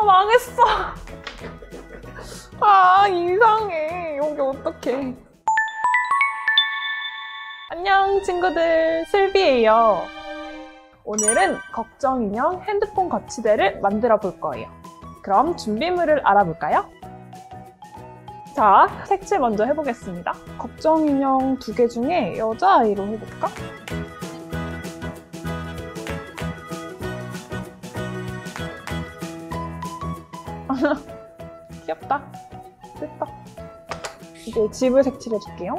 망했어. 아, 이상해. 여기 어떡해. 안녕 친구들, 슬비예요. 오늘은 걱정인형 핸드폰 거치대를 만들어 볼 거예요. 그럼 준비물을 알아볼까요? 자, 색칠 먼저 해보겠습니다. 걱정인형 2개 중에 여자아이로 해볼까? 귀엽다. 됐다. 이제 집을 색칠해줄게요.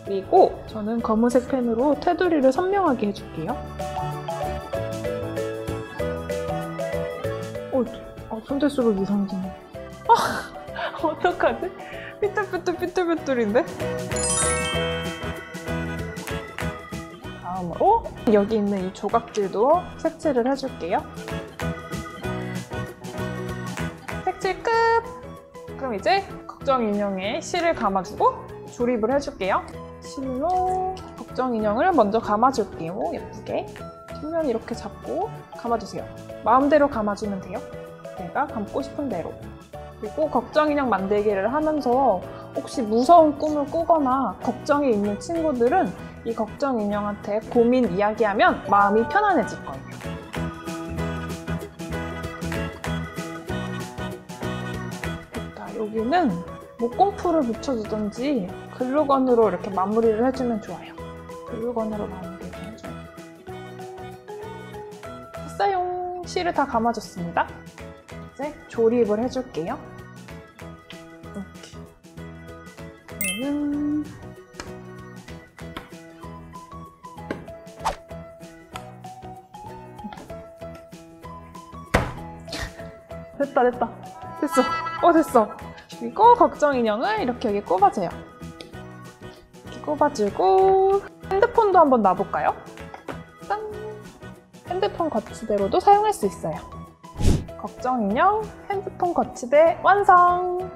그리고 저는 검은색 펜으로 테두리를 선명하게 해줄게요. 손 대수록 이상해지네. 어떡하지? 삐뚤삐뚤인데? 다음으로 여기 있는 이 조각들도 색칠을 해줄게요. 색칠 끝! 그럼 이제 걱정인형에 실을 감아주고 조립을 해줄게요. 실로 걱정인형을 먼저 감아줄게요. 예쁘게. 뒷면 이렇게 잡고 감아주세요. 마음대로 감아주면 돼요. 내가 감고 싶은 대로. 그리고 걱정인형 만들기를 하면서 혹시 무서운 꿈을 꾸거나 걱정이 있는 친구들은 이 걱정인형한테 고민 이야기하면 마음이 편안해질 거예요. 됐다. 여기는 목공풀을 붙여주든지 글루건으로 이렇게 마무리를 해주면 좋아요. 글루건으로 마무리를 해줘요. 됐어요. 실을 다 감아줬습니다. 이제 조립을 해줄게요. 이렇게. 얘는 됐다. 됐어. 그리고 걱정인형을 이렇게 여기 꼽아줘요. 이렇게 꼽아주고 핸드폰도 한번 놔볼까요? 짠! 핸드폰 거치대로도 사용할 수 있어요. 걱정인형 핸드폰 거치대 완성!